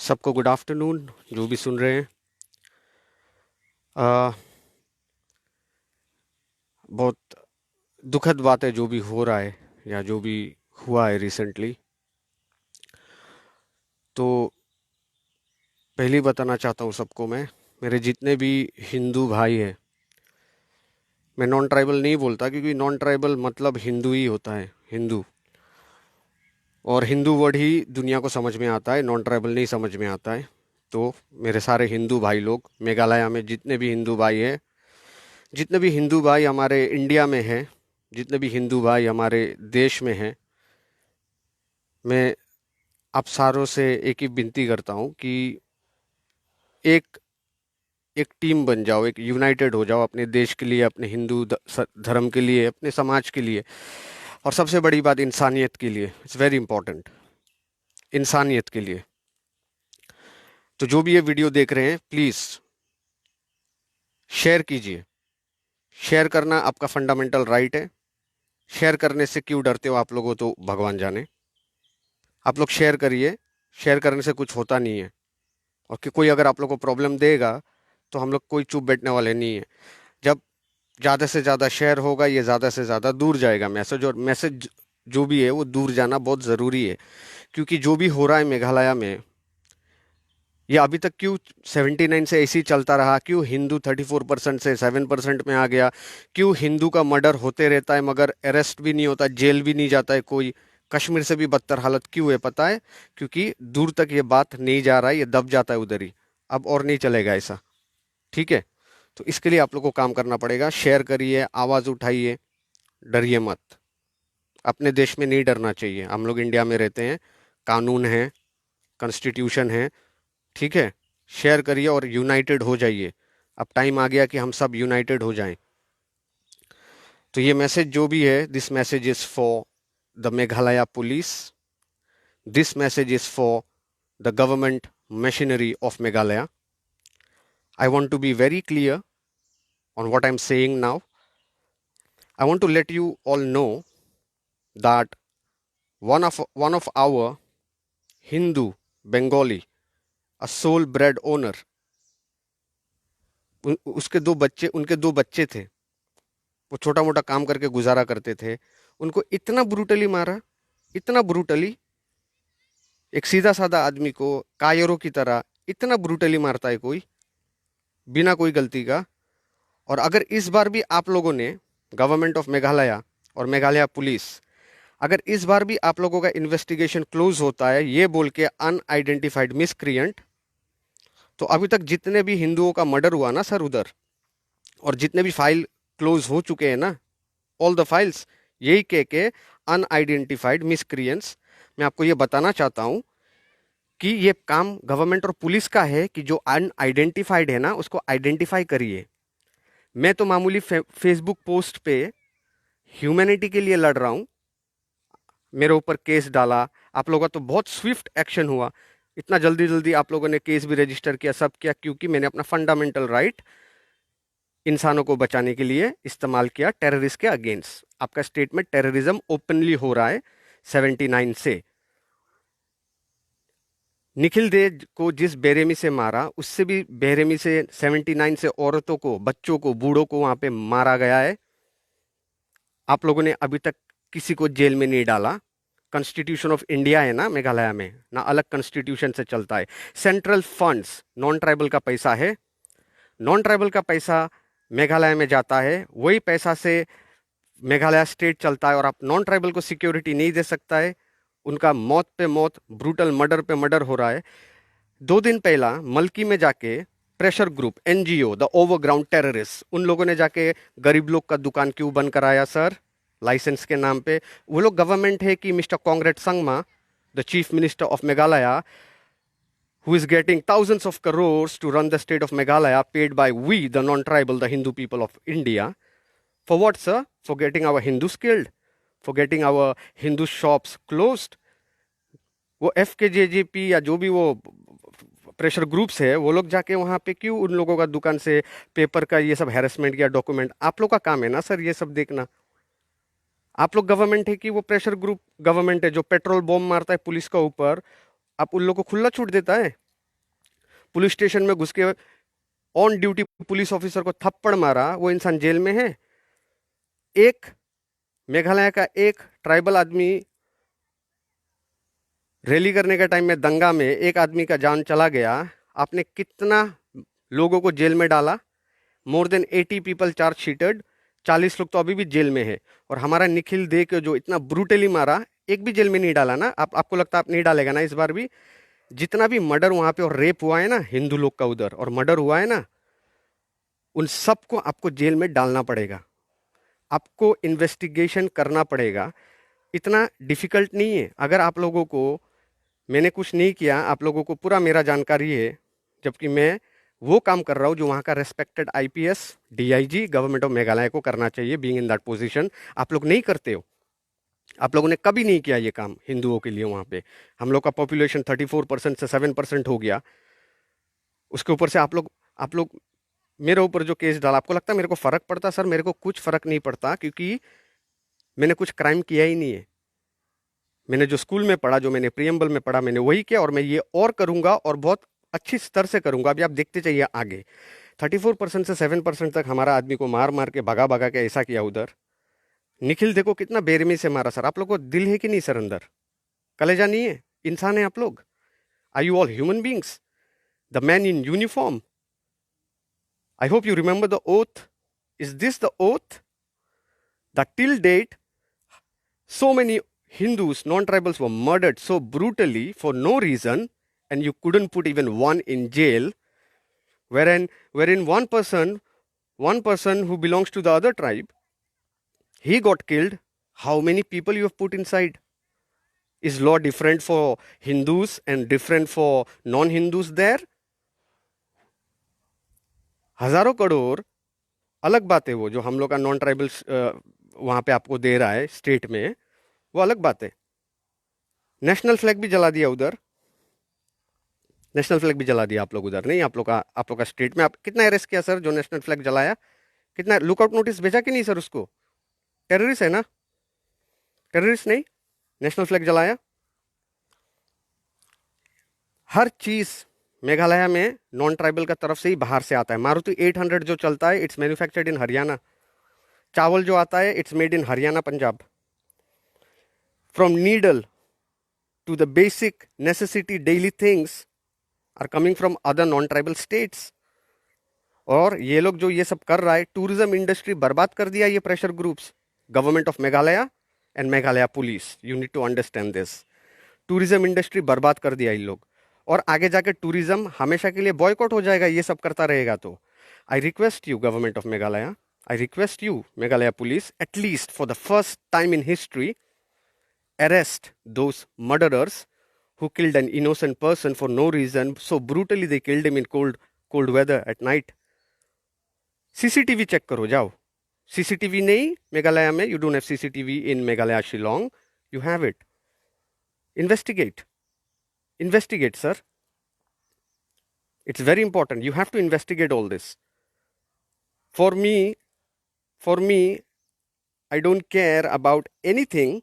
सबको good afternoon जो भी सुन रहे हैं। आ, बहुत दुखद बात है जो भी हो रहा है या जो भी हुआ है रिसेंटली। तो पहले ही बताना चाहता हूँ सबको, मैं मेरे जितने भी हिंदू भाई हैं, मैं नॉन ट्राइबल नहीं बोलता क्योंकि नॉन ट्राइबल मतलब हिंदू ही होता है, हिंदू। और हिंदू वर्ड ही दुनिया को समझ में आता है, नॉन ट्राइबल नहीं समझ में आता है। तो मेरे सारे हिंदू भाई लोग, मेघालय में जितने भी हिंदू भाई हैं, जितने भी हिंदू भाई हमारे इंडिया में हैं, जितने भी हिंदू भाई हमारे देश में हैं, मैं आप सारों से एक ही विनती करता हूँ कि एक एक टीम बन जाओ, एक यूनाइटेड हो जाओ अपने देश के लिए, अपने हिंदू धर्म के लिए, अपने समाज के लिए, और सबसे बड़ी बात इंसानियत के लिए। इट्स वेरी इंपॉर्टेंट, इंसानियत के लिए। तो जो भी ये वीडियो देख रहे हैं, प्लीज़ शेयर कीजिए। शेयर करना आपका फंडामेंटल राइट है। शेयर करने से क्यों डरते हो आप लोगों, तो भगवान जाने। आप लोग शेयर करिए, शेयर करने से कुछ होता नहीं है। और कि कोई अगर आप लोग को प्रॉब्लम देगा तो हम लोग कोई चुप बैठने वाले नहीं है। जब ज़्यादा से ज़्यादा शेयर होगा, ये ज़्यादा से ज़्यादा दूर जाएगा मैसेज, और मैसेज जो भी है वो दूर जाना बहुत ज़रूरी है। क्योंकि जो भी हो रहा है मेघालय में, ये अभी तक क्यों 79 से ऐसे ही चलता रहा, क्यों हिंदू 34% से 7% में आ गया, क्यों हिंदू का मर्डर होते रहता है मगर अरेस्ट भी नहीं होता, जेल भी नहीं जाता है कोई। कश्मीर से भी बदतर हालत क्यों है पता है? क्योंकि दूर तक ये बात नहीं जा रहा है, ये दब जाता है उधर ही। अब और नहीं चलेगा ऐसा, ठीक है? तो इसके लिए आप लोग को काम करना पड़ेगा। शेयर करिए, आवाज़ उठाइए, डरिए मत। अपने देश में नहीं डरना चाहिए। हम लोग इंडिया में रहते हैं, कानून है, कॉन्स्टिट्यूशन है, ठीक है? शेयर करिए और यूनाइटेड हो जाइए। अब टाइम आ गया कि हम सब यूनाइटेड हो जाएं। तो ये मैसेज जो भी है, this message is for the Meghalaya police, this message is for the government machinery of Meghalaya. I want to be very clear on what I'm saying now. I want to let you all know that one of our Hindu Bengali, a sole bred owner, उसके दो बच्चे, उनके दो बच्चे थे, वो छोटा मोटा काम करके गुजारा करते थे। उनको इतना ब्रूटली मारा, इतना ब्रूटली, एक सीधा साधा आदमी को कायरों की तरह इतना ब्रूटली मारता है कोई, बिना कोई गलती का। और अगर इस बार भी आप लोगों ने, गवर्नमेंट ऑफ मेघालय और मेघालय पुलिस, अगर इस बार भी आप लोगों का इन्वेस्टिगेशन क्लोज होता है ये बोल के अनआइडेंटिफाइड मिसक्रिएंट, तो अभी तक जितने भी हिंदुओं का मर्डर हुआ ना सर उधर, और जितने भी फाइल क्लोज हो चुके हैं ना, ऑल द फाइल्स, यही कह के अनआइडेंटिफाइड मिसक्रिएंट्स। मैं आपको ये बताना चाहता हूँ कि ये काम गवर्नमेंट और पुलिस का है कि जो अनआइडेंटिफाइड है ना उसको आइडेंटिफाई करिए। मैं तो मामूली फेसबुक पोस्ट पे ह्यूमैनिटी के लिए लड़ रहा हूँ, मेरे ऊपर केस डाला आप लोगों का, तो बहुत स्विफ्ट एक्शन हुआ। इतना जल्दी जल्दी आप लोगों ने केस भी रजिस्टर किया, सब किया, क्योंकि मैंने अपना फंडामेंटल राइट इंसानों को बचाने के लिए इस्तेमाल किया, टेररिस्ट के अगेंस्ट। आपका स्टेट में टेररिज्म ओपनली हो रहा है 79 से। निखिल दे को जिस बेरहमी से मारा, उससे भी बेरहमी से 79 से औरतों को, बच्चों को, बूढ़ों को वहां पे मारा गया है। आप लोगों ने अभी तक किसी को जेल में नहीं डाला। कॉन्स्टिट्यूशन ऑफ इंडिया है ना मेघालय में, ना अलग कॉन्स्टिट्यूशन से चलता है। सेंट्रल फंड्स नॉन ट्राइबल का पैसा है, नॉन ट्राइबल का पैसा मेघालय में जाता है, वही पैसा से मेघालय स्टेट चलता है। और आप नॉन ट्राइबल को सिक्योरिटी नहीं दे सकता है, उनका मौत पे मौत, ब्रूटल मर्डर पे मर्डर हो रहा है। 2 दिन पहला मल्की में जाके pressure group, NGO, the overground terrorist, उन लोगों ने जाके गरीब लोग का दुकान क्यों बंद कराया सर? लाइसेंस के नाम पे। वो लोग गवर्नमेंट है कि mister कांग्रेट Sangma, the chief minister of Meghalaya, who is getting thousands of crores to run the state of Meghalaya, paid by we, the non-tribal, the Hindu people of India. For what, sir? For getting our Hindus killed? For getting our Hindu shops closed? वो FKJJP या जो भी वो pressure groups है, वो लोग जाके वहाँ पे क्यों उन लोगों का दुकान से पेपर का ये सब हैरेसमेंट या डॉक्यूमेंट, आप लोग का काम है ना सर ये सब देखना। आप लोग गवर्नमेंट है कि वो प्रेशर ग्रुप गवर्नमेंट है जो पेट्रोल बॉम्ब मारता है पुलिस का ऊपर, आप उन लोगों को खुला छूट देता है? पुलिस स्टेशन में घुस के ऑन ड्यूटी पुलिस ऑफिसर को थप्पड़ मारा, वो इंसान जेल में है। एक मेघालय का एक ट्राइबल आदमी रैली करने के टाइम में दंगा में एक आदमी का जान चला गया, आपने कितना लोगों को जेल में डाला? मोर देन 80 पीपल चार्ज शीटेड, 40 लोग तो अभी भी जेल में है। और हमारा निखिल दे के जो इतना ब्रूटली मारा, एक भी जेल में नहीं डाला ना? आपको लगता है आप नहीं डालेगा ना इस बार भी? जितना भी मर्डर वहां पे और रेप हुआ है ना हिंदू लोग का उधर, और मर्डर हुआ है ना, उन सबको आपको जेल में डालना पड़ेगा, आपको इन्वेस्टिगेशन करना पड़ेगा। इतना डिफिकल्ट नहीं है। अगर आप लोगों को, मैंने कुछ नहीं किया, आप लोगों को पूरा मेरा जानकारी है, जबकि मैं वो काम कर रहा हूँ जो वहाँ का respected IPS DIG government of Meghalaya को करना चाहिए, बीइंग इन दैट पोजीशन। आप लोग नहीं करते हो, आप लोगों ने कभी नहीं किया ये काम हिंदुओं के लिए। वहाँ पे हम लोग का पॉपुलेशन 34% से 7% हो गया, उसके ऊपर से आप लोग मेरे ऊपर जो केस डाला, आपको लगता है मेरे को फर्क पड़ता? सर मेरे को कुछ फर्क नहीं पड़ता, क्योंकि मैंने कुछ क्राइम किया ही नहीं है। मैंने जो स्कूल में पढ़ा, जो मैंने प्रियम्बल में पढ़ा, मैंने वही किया, और मैं ये और करूंगा, और बहुत अच्छी स्तर से करूंगा। अभी आप देखते चाहिए आगे। 34% से 7% तक हमारा आदमी को मार मार के भगा भगा के ऐसा किया उधर। निखिल देखो कितना बेरहमी से मारा। सर आप लोग को दिल है कि नहीं? सर अंदर कलेजा नहीं है? इंसान है आप लोग? Are you all human beings? The man in uniform, I hope you remember the oath. Is this the oath that till date so many Hindus, non-tribals were murdered so brutally for no reason, and you couldn't put even one in jail, wherein one person who belongs to the other tribe, he got killed. How many people you have put inside? Is law different for Hindus and different for non-Hindus there? हजारों करोड़ अलग बात है, वो जो हम लोग का non tribals वहां पे आपको दे रहा है स्टेट में, वो अलग बात है। नेशनल फ्लैग भी जला दिया उधर, नेशनल फ्लैग भी जला दिया आप लोग उधर। नहीं, आप लोग का स्टेट में आप कितना अरेस्ट किया सर जो नेशनल फ्लैग जलाया? कितना लुकआउट नोटिस भेजा कि नहीं सर उसको? टेररिस्ट है ना? टेररिस्ट नहीं, नेशनल फ्लैग जलाया। हर चीज मेघालय में नॉन ट्राइबल का तरफ से ही बाहर से आता है। मारुति 800 जो चलता है, इट्स मैन्युफैक्चर्ड इन हरियाणा। चावल जो आता है, it's made in Haryana, Punjab. From needle to the basic necessity daily things are coming from other non-tribal states. और ये लोग जो ये सब कर रहा है, टूरिज्म इंडस्ट्री बर्बाद कर दिया ये pressure groups, government of Meghalaya and Meghalaya police. You need to understand this. Tourism industry बर्बाद कर दिया इन लोग, और आगे जाके टूरिज्म हमेशा के लिए बॉयकॉट हो जाएगा ये सब करता रहेगा तो। I request you government of Meghalaya, I request you Meghalaya police, at least for the first time in history, arrest those murderers who killed an innocent person for no reason. So brutally they killed him in cold weather at night. CCTV check करो जाओ। CCTV नहीं मेघालय में, you don't have CCTV in Meghalaya Shillong, you have it. Investigate sir, it's very important. You have to investigate all this. For me I don't care about anything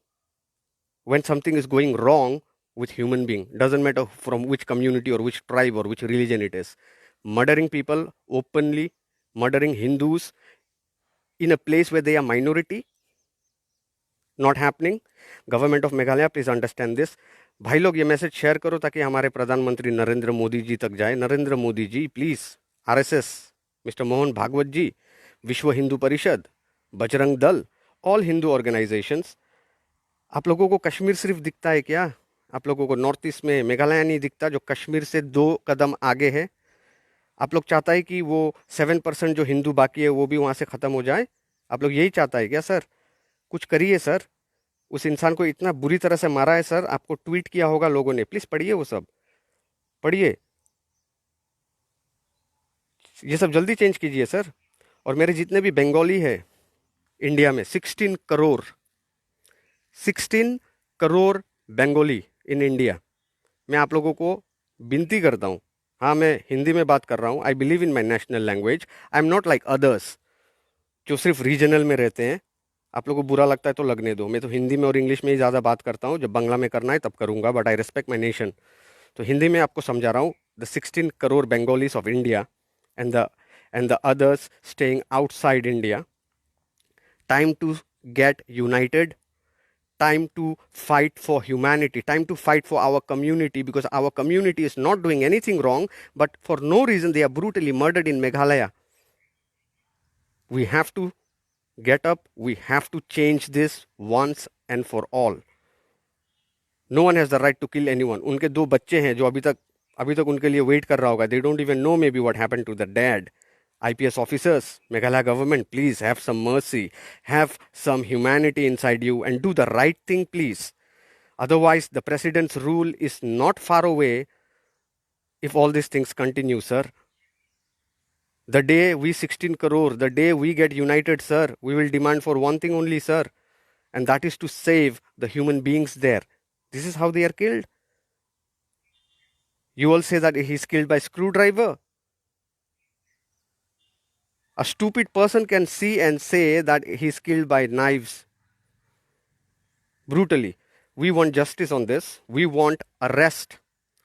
when something is going wrong with human being. Doesn't matter from which community or which tribe or which religion it is. Murdering people openly, murdering Hindus in a place where they are minority, not happening. Government of Meghalaya, please understand this. भाई लोग ये message share करो ताकि हमारे प्रधानमंत्री नरेंद्र मोदी जी तक जाए। Narendra Modi ji please, RSS, mister Mohan Bhagwat ji, Vishwa Hindu परिषद, बजरंग दल, ऑल हिंदू ऑर्गेनाइजेशंस, आप लोगों को कश्मीर सिर्फ दिखता है क्या? आप लोगों को नॉर्थ ईस्ट में मेघालय नहीं दिखता जो कश्मीर से 2 कदम आगे है? आप लोग चाहता है कि वो 7% जो हिंदू बाकी है वो भी वहाँ से ख़त्म हो जाए? आप लोग यही चाहता है क्या सर? कुछ करिए सर। उस इंसान को इतना बुरी तरह से मारा है सर, आपको ट्वीट किया होगा लोगों ने, प्लीज़ पढ़िए, वो सब पढ़िए, ये सब जल्दी चेंज कीजिए सर। और मेरे जितने भी बंगाली है इंडिया में, 16 करोड़ बंगाली इन इंडिया, मैं आप लोगों को विनती करता हूँ, हाँ मैं हिंदी में बात कर रहा हूँ, I believe in my national language, I am not like others जो सिर्फ रीजनल में रहते हैं। आप लोगों को बुरा लगता है तो लगने दो, मैं तो हिंदी में और इंग्लिश में ही ज़्यादा बात करता हूँ, जब बांग्ला में करना है तब करूँगा, but I respect my nation. तो हिंदी में आपको समझा रहा हूँ, the 16 crore Bengalis of India and the others staying outside India. Time to get united. Time to fight for humanity. Time to fight for our community, because our community is not doing anything wrong, but for no reason they are brutally murdered in Meghalaya. We have to get up. We have to change this once and for all. No one has the right to kill anyone. उनके 2 बच्चे हैं जो अभी तक उनके लिए wait कर रहा होगा. They don't even know maybe what happened to the dad. IPS officers, Meghalaya government, please have some mercy, have some humanity inside you and do the right thing, please. Otherwise, the president's rule is not far away if all these things continue, sir. The day we 16 crore, the day we get united, sir, we will demand for one thing only, sir, and that is to save the human beings there. This is how they are killed. You all say that he's killed by screwdriver. A stupid person can see and say that he's killed by knives. Brutally. We want justice on this. We want arrest.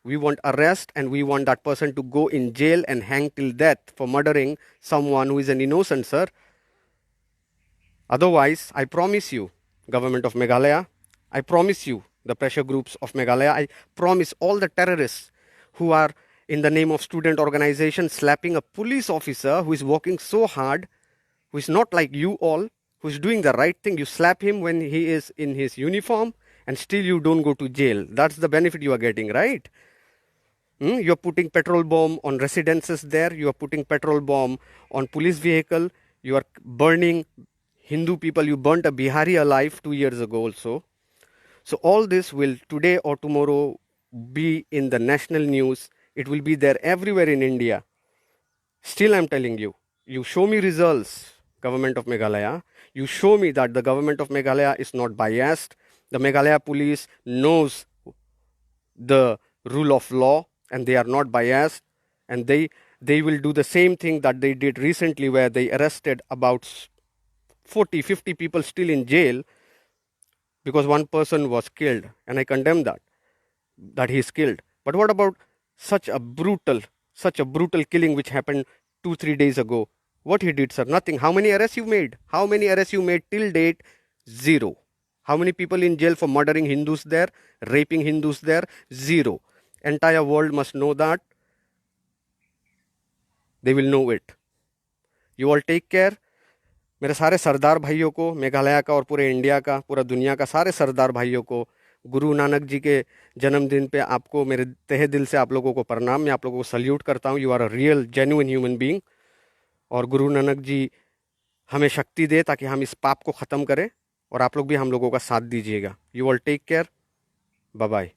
We want arrest, and we want that person to go in jail and hang till death for murdering someone who is an innocent, sir. Otherwise, I promise you, government of Meghalaya, I promise you, the pressure groups of Meghalaya, I promise all the terrorists who are in the name of student organization slapping a police officer who is working so hard, who is not like you all, who is doing the right thing. You slap him when he is in his uniform and still you don't go to jail. That's the benefit you are getting, right? You are putting petrol bomb on residences there. You are putting petrol bomb on police vehicle. You are burning Hindu people. You burnt a Bihari alive 2 years ago also. So all this will today or tomorrow be in the national news. It will be there everywhere in India. Still, I'm telling you, you show me results, government of Meghalaya. You show me that the government of Meghalaya is not biased. The Meghalaya police knows the rule of law and they are not biased. And they will do the same thing that they did recently, where they arrested about 40, 50 people still in jail because one person was killed. And I condemn that he is killed. But what about such a brutal killing which happened 2-3 days ago? What he did, sir? Nothing. How many arrests you made? How many arrests you made till date? 0. How many people in jail for murdering Hindus there, raping Hindus there? 0. Entire world must know that. They will know it. You all take care. मेरे सारे सरदार भाइयों को, मेघालय का और पूरे India का, पूरा दुनिया का सारे सरदार भाइयों को, गुरु नानक जी के जन्मदिन पे आपको मेरे तहे दिल से आप लोगों को प्रणाम. मैं आप लोगों को सल्यूट करता हूँ. You are a real genuine human being. और गुरु नानक जी हमें शक्ति दे ताकि हम इस पाप को ख़त्म करें, और आप लोग भी हम लोगों का साथ दीजिएगा. You all take care. Bye bye.